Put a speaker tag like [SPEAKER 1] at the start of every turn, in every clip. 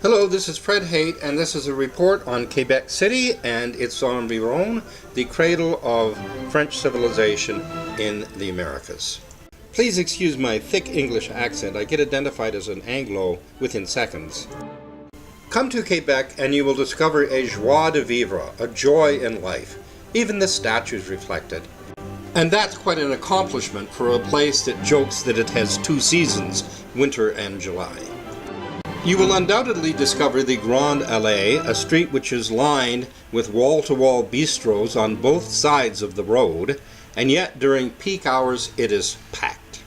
[SPEAKER 1] Hello, this is Fred Haight, and this is a report on Quebec City and its environs, the cradle of French civilization in the Americas. Please excuse my thick English accent. I get identified as an Anglo within seconds. Come to Quebec and you will discover a joie de vivre, a joy in life. Even the statues reflect it. And that's quite an accomplishment for a place that jokes that it has two seasons, winter and July. You will undoubtedly discover the Grande Allée, a street which is lined with wall-to-wall bistros on both sides of the road, and yet during peak hours it is packed.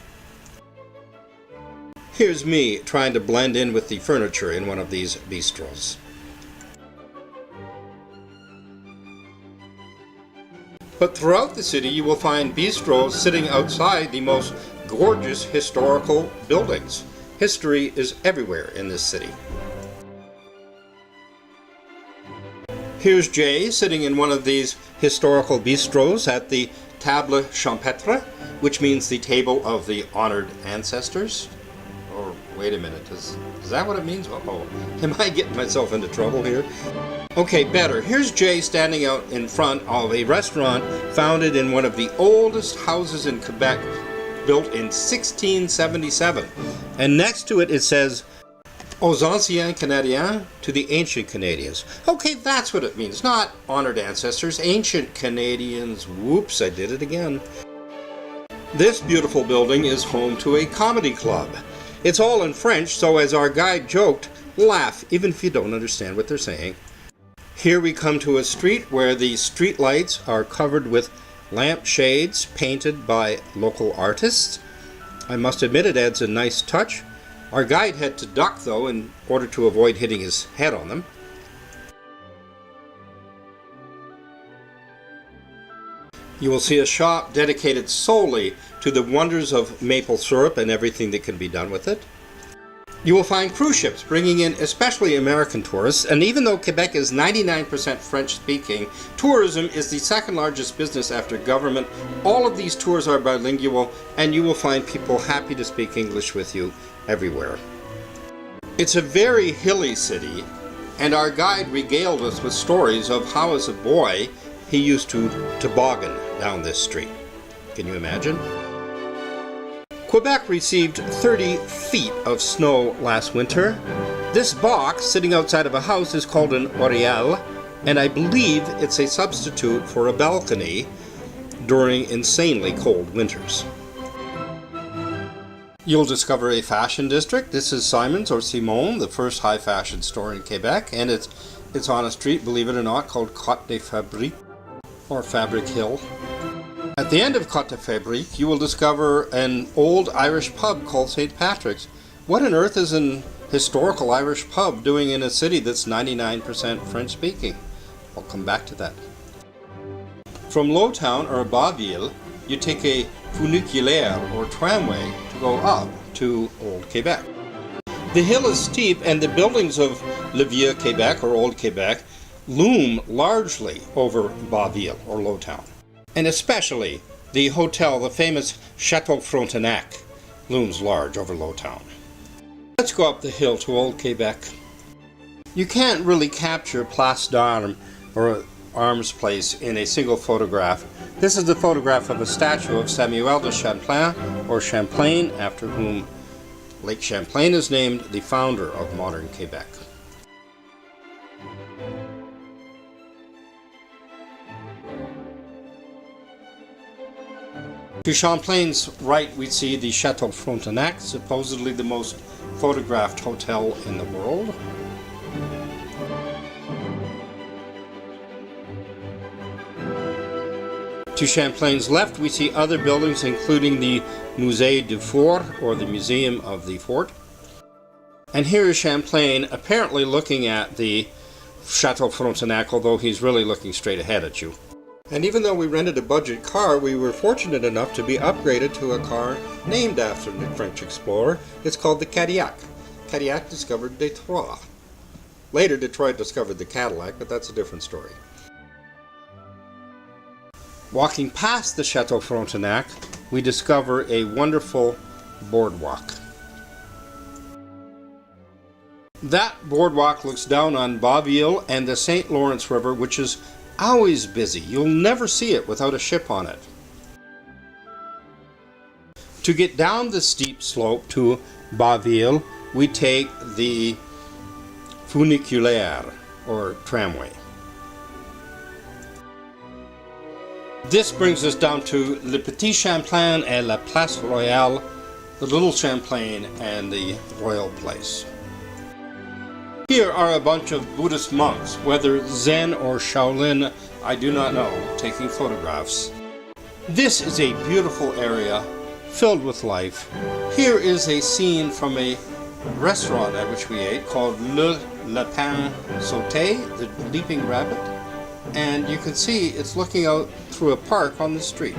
[SPEAKER 1] Here's me trying to blend in with the furniture in one of these bistros. But throughout the city you will find bistros sitting outside the most gorgeous historical buildings. History is everywhere in this city. Here's Jay sitting in one of these historical bistros at the Table Champêtre, which means the table of the honored ancestors. Or wait a minute, is that what it means? Oh, am I getting myself into trouble here? Okay, better. Here's Jay standing out in front of a restaurant founded in one of the oldest houses in Quebec, built in 1677. And next to it, it says, Aux anciens Canadiens, to the ancient Canadians. Okay, that's what it means. Not honored ancestors, ancient Canadians. Whoops, I did it again. This beautiful building is home to a comedy club. It's all in French, so as our guide joked, laugh, even if you don't understand what they're saying. Here we come to a street where the street lights are covered with lamp shades painted by local artists. I must admit it adds a nice touch. Our guide had to duck though in order to avoid hitting his head on them. You will see a shop dedicated solely to the wonders of maple syrup and everything that can be done with it. You will find cruise ships bringing in especially American tourists, and even though Quebec is 99% French-speaking, tourism is the second largest business after government. All of these tours are bilingual, and you will find people happy to speak English with you everywhere. It's a very hilly city, and our guide regaled us with stories of how as a boy he used to toboggan down this street. Can you imagine? Quebec received 30 feet of snow last winter. This box sitting outside of a house is called an oriel, and I believe it's a substitute for a balcony during insanely cold winters. You'll discover a fashion district. This is Simon's or Simon, the first high fashion store in Quebec, and it's on a street, believe it or not, called Côte des Fabriques, or Fabric Hill. At the end of Côte de Fabrique, you will discover an old Irish pub called St. Patrick's. What on earth is an historical Irish pub doing in a city that's 99% French-speaking? I'll come back to that. From Lowtown or Baville, you take a funiculaire or tramway to go up to Old Quebec. The hill is steep and the buildings of Le Vieux Quebec or Old Quebec loom largely over Baville or Lowtown. And especially the hotel, the famous Chateau Frontenac, looms large over Lowtown. Let's go up the hill to Old Quebec. You can't really capture Place d'Armes or Arms Place in a single photograph. This is the photograph of a statue of Samuel de Champlain, or Champlain, after whom Lake Champlain is named, the founder of modern Quebec. To Champlain's right, we see the Chateau Frontenac, supposedly the most photographed hotel in the world. To Champlain's left, we see other buildings, including the Musée du Fort, or the Museum of the Fort. And here is Champlain apparently looking at the Chateau Frontenac, although he's really looking straight ahead at you. And even though we rented a budget car, we were fortunate enough to be upgraded to a car named after the French explorer. It's called the Cadillac. Cadillac discovered Detroit. Later, Detroit discovered the Cadillac, but that's a different story. Walking past the Chateau Frontenac, we discover a wonderful boardwalk. That boardwalk looks down on Boville and the St. Lawrence River, which is always busy. You'll never see it without a ship on it. To get down the steep slope to Boville, we take the funiculaire, or tramway. This brings us down to Le Petit Champlain et la Place Royale, the Little Champlain and the Royal Place. Here are a bunch of Buddhist monks, whether Zen or Shaolin, I do not know, taking photographs. This is a beautiful area filled with life. Here is a scene from a restaurant at which we ate called Le Lapin Sauté, the Leaping Rabbit, and you can see it's looking out through a park on the street.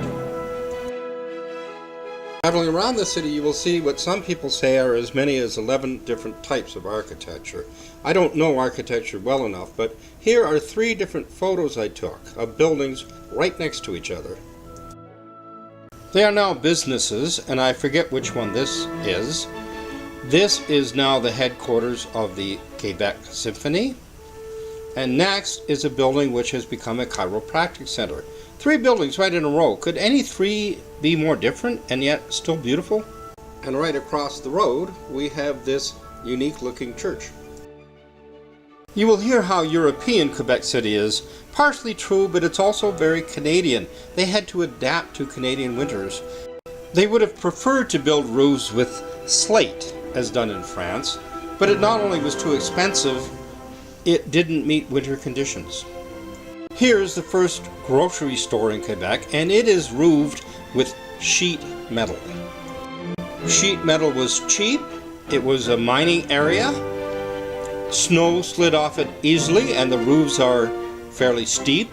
[SPEAKER 1] Traveling around the city, you will see what some people say are as many as 11 different types of architecture. I don't know architecture well enough, but here are 3 different photos I took of buildings right next to each other. They are now businesses, and I forget which one this is. This is now the headquarters of the Quebec Symphony. And next is a building which has become a chiropractic center. 3 buildings right in a row. Could any 3 be more different and yet still beautiful? And right across the road, we have this unique looking church. You will hear how European Quebec City is. Partially true, but it's also very Canadian. They had to adapt to Canadian winters. They would have preferred to build roofs with slate, as done in France, but it not only was too expensive, it didn't meet winter conditions. Here's the first grocery store in Quebec, and it is roofed with sheet metal. Sheet metal was cheap, it was a mining area, snow slid off it easily, and the roofs are fairly steep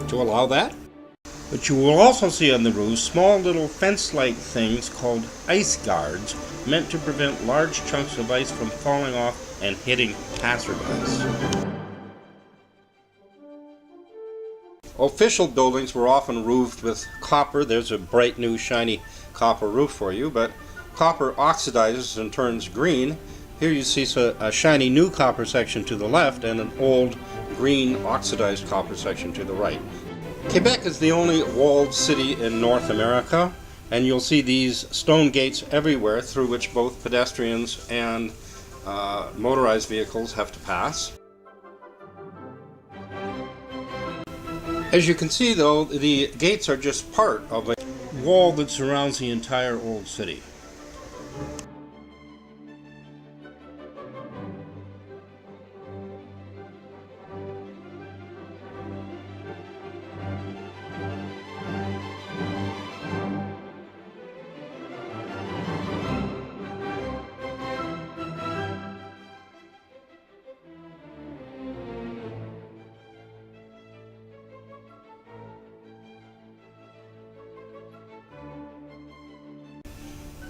[SPEAKER 1] to allow that. But you will also see on the roofs small little fence-like things called ice guards, meant to prevent large chunks of ice from falling off and hitting passerbys. Official buildings were often roofed with copper. There's a bright new shiny copper roof for you, but copper oxidizes and turns green. Here you see a shiny new copper section to the left and an old green oxidized copper section to the right. Quebec is the only walled city in North America, and you'll see these stone gates everywhere through which both pedestrians and motorized vehicles have to pass. As you can see, though, the gates are just part of a wall that surrounds the entire old city.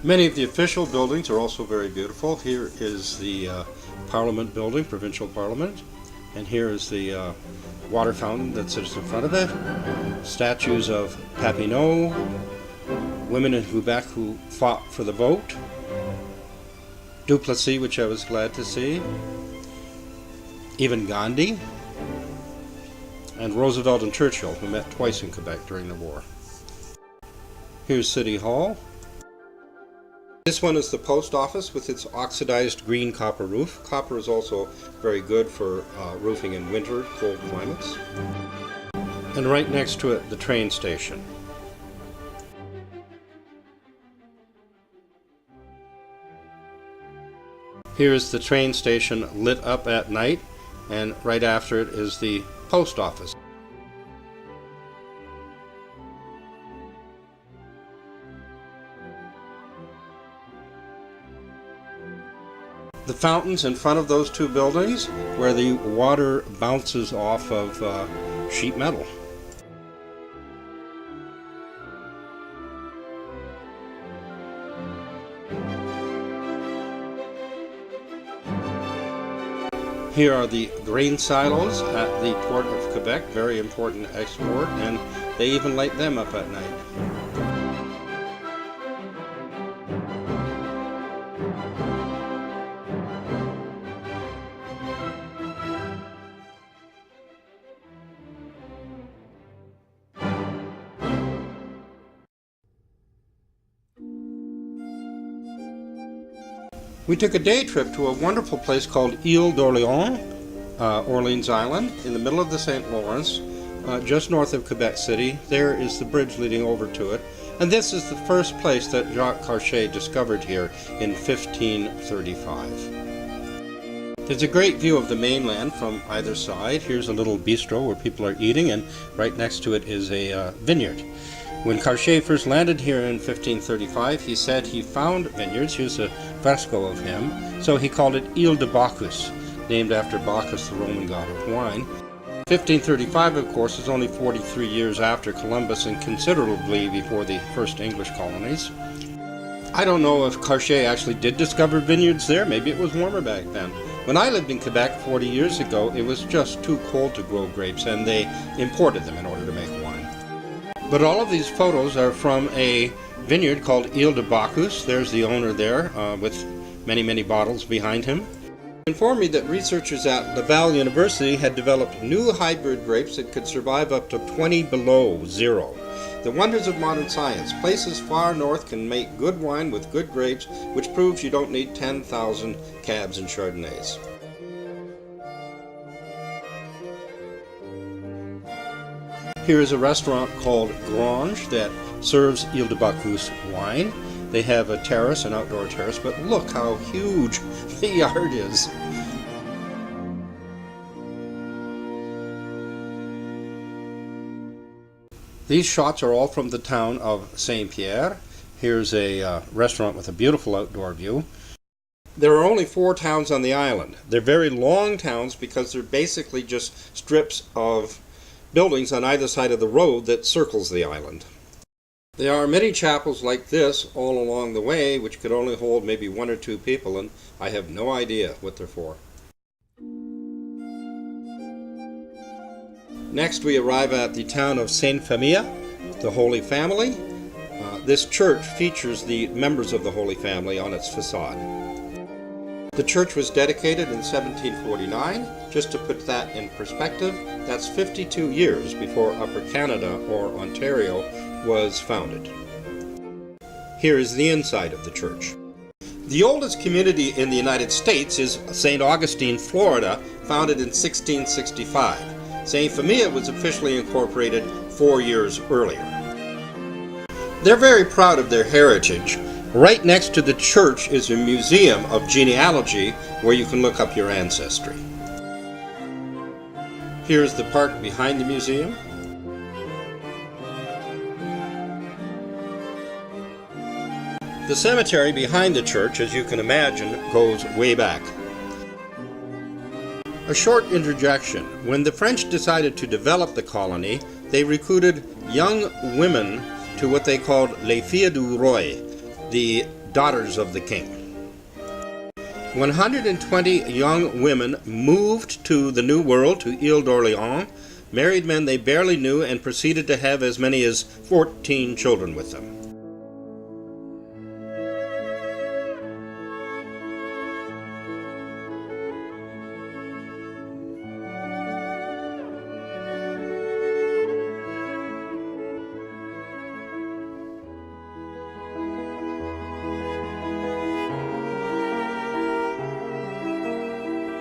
[SPEAKER 1] Many of the official buildings are also very beautiful. Here is the Parliament building, Provincial Parliament, and here is the water fountain that sits in front of it. Statues of Papineau, women in Quebec who fought for the vote, Duplessis, which I was glad to see, even Gandhi, and Roosevelt and Churchill, who met twice in Quebec during the war. Here's City Hall. This one is the post office with its oxidized green copper roof. Copper is also very good for roofing in winter, cold climates. And right next to it, the train station. Here's the train station lit up at night, and right after it is the post office. The fountains in front of those 2 buildings where the water bounces off of sheet metal. Here are the grain silos at the port of Quebec, very important export, and they even light them up at night. We took a day trip to a wonderful place called IleD'Orleans, Orleans Island, in the middle of the St. Lawrence, just north of Quebec City. There is the bridge leading over to it. And this is the first place that Jacques Cartier discovered here in 1535. There's a great view of the mainland from either side. Here's a little bistro where people are eating, and right next to it is a vineyard. When Cartier first landed here in 1535, he said he found vineyards. Here's a fresco of him. So he called it Ile de Bacchus, named after Bacchus, the Roman god of wine. 1535, of course, is only 43 years after Columbus and considerably before the first English colonies. I don't know if Cartier actually did discover vineyards there. Maybe it was warmer back then. When I lived in Quebec 40 years ago, it was just too cold to grow grapes, and they imported them in order to make wine. But all of these photos are from a vineyard called Ile de Bacchus. There's the owner there with many, many bottles behind him. He informed me that researchers at Laval University had developed new hybrid grapes that could survive up to 20 below zero. The wonders of modern science. Places far north can make good wine with good grapes, which proves you don't need 10,000 cabs and Chardonnays. Here is a restaurant called Grange that serves Ile de Bacchus wine. They have a terrace, an outdoor terrace, but look how huge the yard is. These shots are all from the town of Saint-Pierre. Here's a restaurant with a beautiful outdoor view. There are only 4 towns on the island. They're very long towns because they're basically just strips of buildings on either side of the road that circles the island. There are many chapels like this all along the way, which could only hold maybe 1 or 2 people, and I have no idea what they're for. Next, we arrive at the town of Sainte-Famille, the Holy Family. This church features the members of the Holy Family on its facade. The church was dedicated in 1749. Just to put that in perspective, that's 52 years before Upper Canada, or Ontario, was founded. Here is the inside of the church. The oldest community in the United States is St. Augustine, Florida, founded in 1665. Sainte-Famille was officially incorporated 4 years earlier. They're very proud of their heritage. Right next to the church is a museum of genealogy where you can look up your ancestry. Here's the park behind the museum. The cemetery behind the church, as you can imagine, goes way back. A short interjection. When the French decided to develop the colony, they recruited young women to what they called les filles du roi, the daughters of the king. 120 young women moved to the New World, to IleD'Orleans, married men they barely knew, and proceeded to have as many as 14 children with them.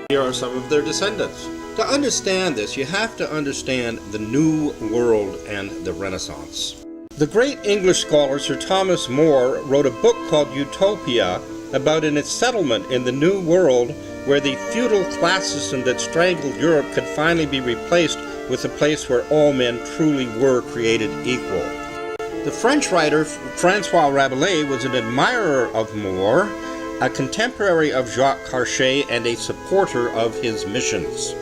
[SPEAKER 1] Here are some of their descendants. To understand this, you have to understand the New World and the Renaissance. The great English scholar Sir Thomas More wrote a book called Utopia about its settlement in the New World, where the feudal class system that strangled Europe could finally be replaced with a place where all men truly were created equal. The French writer Francois Rabelais was an admirer of More, a contemporary of Jacques Cartier and a supporter of his missions.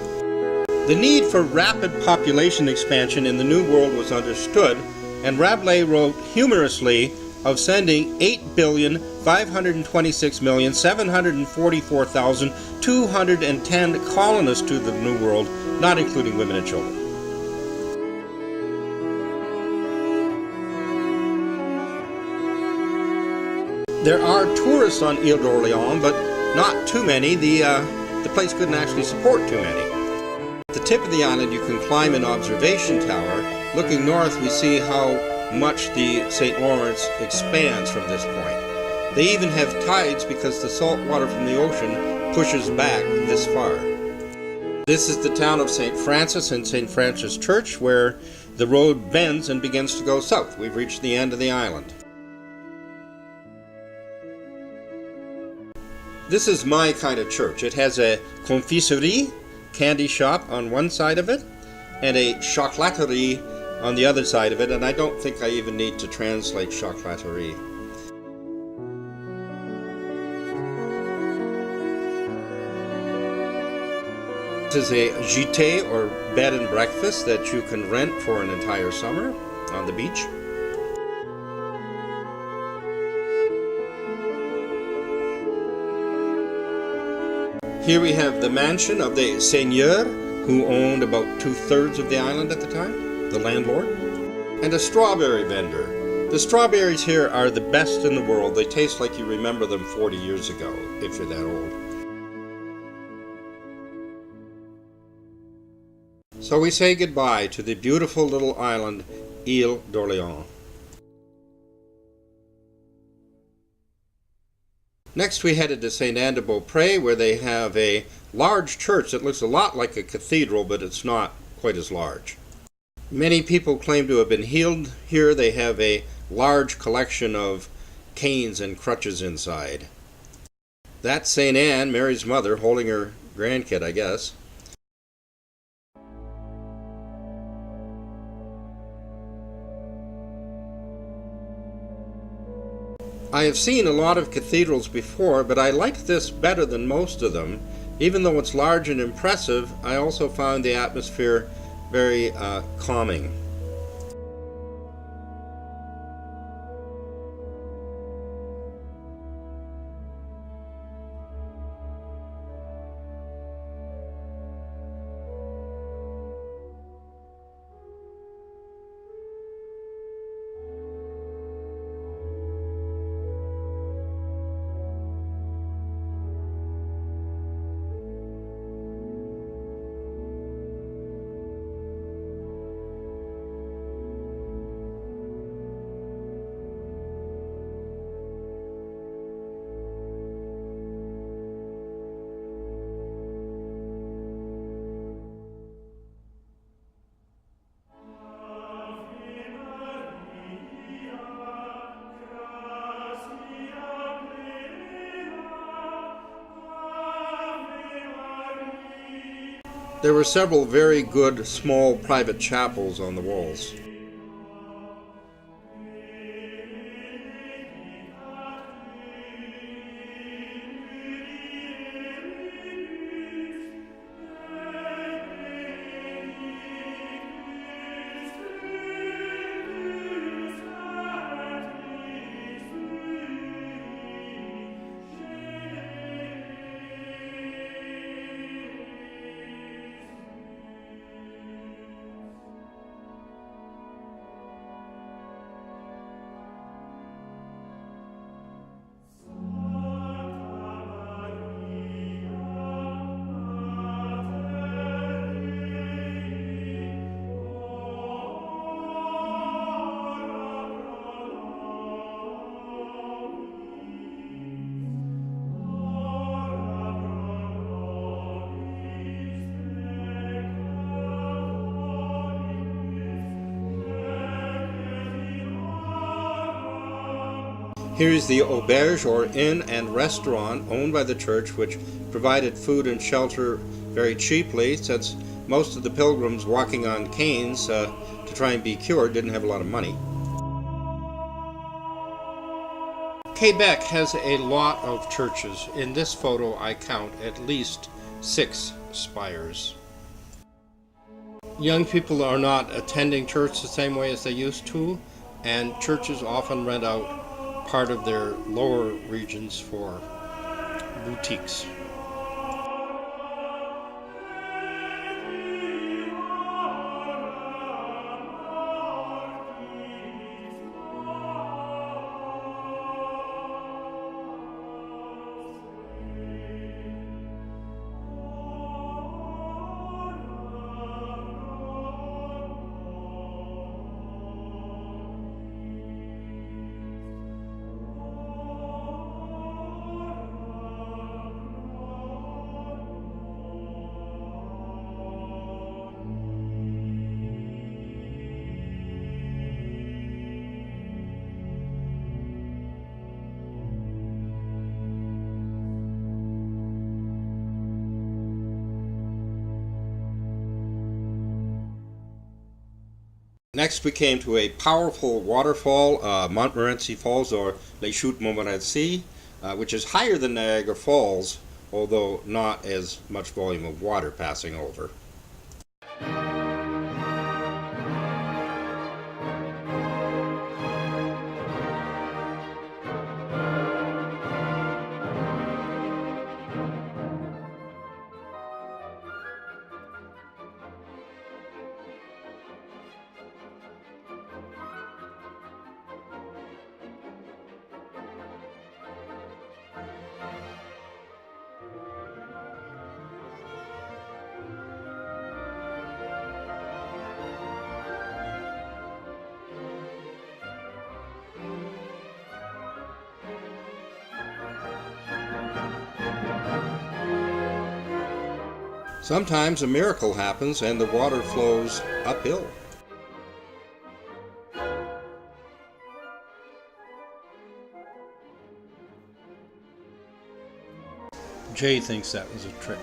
[SPEAKER 1] The need for rapid population expansion in the New World was understood, and Rabelais wrote humorously of sending 8,526,744,210 colonists to the New World, not including women and children. There are tourists on IleD'Orleans, but not too many. The place couldn't actually support too many. At the tip of the island, you can climb an observation tower. Looking north, we see how much the St. Lawrence expands from this point. They even have tides because the salt water from the ocean pushes back this far. This is the town of St. Francis and St. Francis Church, where the road bends and begins to go south. We've reached the end of the island. This is my kind of church. It has a confiserie, candy shop, on one side of it, and a chocolaterie on the other side of it, and I don't think I even need to translate chocolaterie. This is a gîte, or bed and breakfast, that you can rent for an entire summer on the beach. Here we have the mansion of the seigneur, who owned about 2/3 of the island at the time, the landlord, and a strawberry vendor. The strawberries here are the best in the world. They taste like you remember them 40 years ago, if you're that old. So we say goodbye to the beautiful little island, IleD'Orleans. Next we headed to St. Anne de Beaupré, where they have a large church that looks a lot like a cathedral, but it's not quite as large. Many people claim to have been healed here. They have a large collection of canes and crutches inside. That's St. Anne, Mary's mother, holding her grandkid, I guess. I have seen a lot of cathedrals before, but I liked this better than most of them. Even though it's large and impressive, I also found the atmosphere very calming. There were several very good small private chapels on the walls. Here is the auberge, or inn and restaurant, owned by the church, which provided food and shelter very cheaply, since most of the pilgrims walking on canes to try and be cured didn't have a lot of money. Quebec has a lot of churches. In this photo I count at least 6 spires. Young people are not attending church the same way as they used to, and churches often rent out part of their lower regions for boutiques. Next we came to a powerful waterfall, Montmorency Falls, or Les Chutes Montmorency, which is higher than Niagara Falls, although not as much volume of water passing over. Sometimes a miracle happens and the water flows uphill. Jay thinks that was a trick.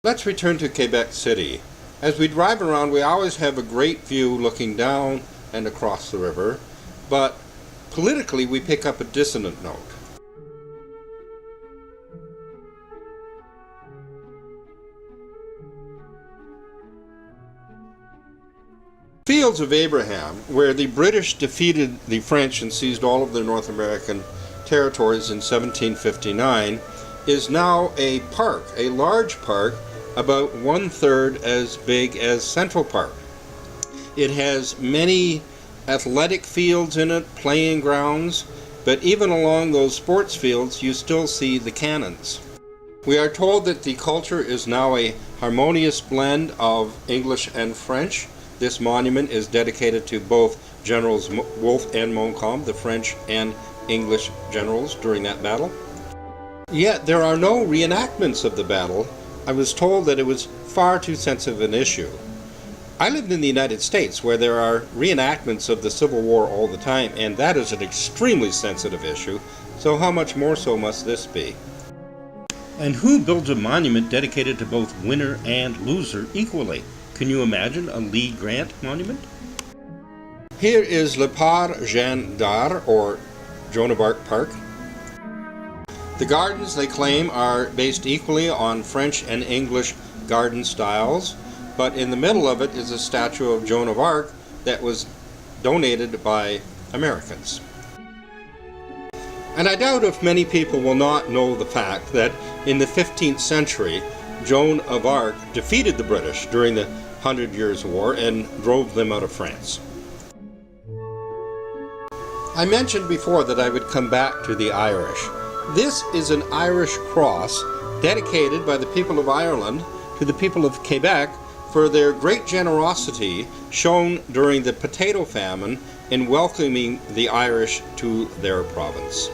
[SPEAKER 1] Let's return to Quebec City. As we drive around, we always have a great view looking down and across the river, but politically we pick up a dissonant note. Fields of Abraham, where the British defeated the French and seized all of their North American territories in 1759, is now a park, a large park, about 1/3 as big as Central Park. It has many athletic fields in it, playing grounds, but even along those sports fields you still see the cannons. We are told that the culture is now a harmonious blend of English and French. This monument is dedicated to both Generals Wolfe and Montcalm, the French and English generals during that battle. Yet there are no reenactments of the battle. I was told that it was far too sensitive an issue. I lived in the United States, where there are reenactments of the Civil War all the time, and that is an extremely sensitive issue, so how much more so must this be? And who builds a monument dedicated to both winner and loser equally? Can you imagine a Lee Grant monument? Here is Le Parc Jeanne d'Arc, or Joan of Arc Park. The gardens, they claim, are based equally on French and English garden styles, but in the middle of it is a statue of Joan of Arc that was donated by Americans. And I doubt if many people will not know the fact that in the 15th century, Joan of Arc defeated the British during the 100 Years' War and drove them out of France. I mentioned before that I would come back to the Irish. This is an Irish cross dedicated by the people of Ireland to the people of Quebec for their great generosity shown during the potato famine in welcoming the Irish to their province.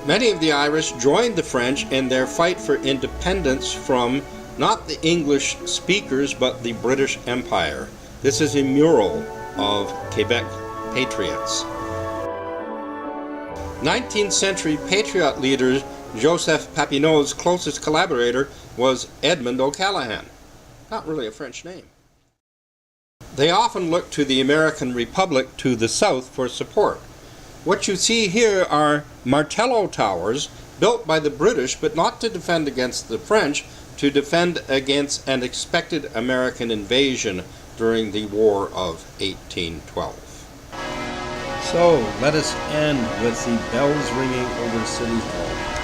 [SPEAKER 1] Many of the Irish joined the French in their fight for independence from not the English speakers but the British Empire. This is a mural of Quebec patriots. 19th century patriot leader Joseph Papineau's closest collaborator was Edmund O'Callaghan. Not really a French name. They often looked to the American Republic to the south for support. What you see here are Martello towers built by the British, but not to defend against the French, to defend against an expected American invasion during the War of 1812. So let us end with the bells ringing over City Hall.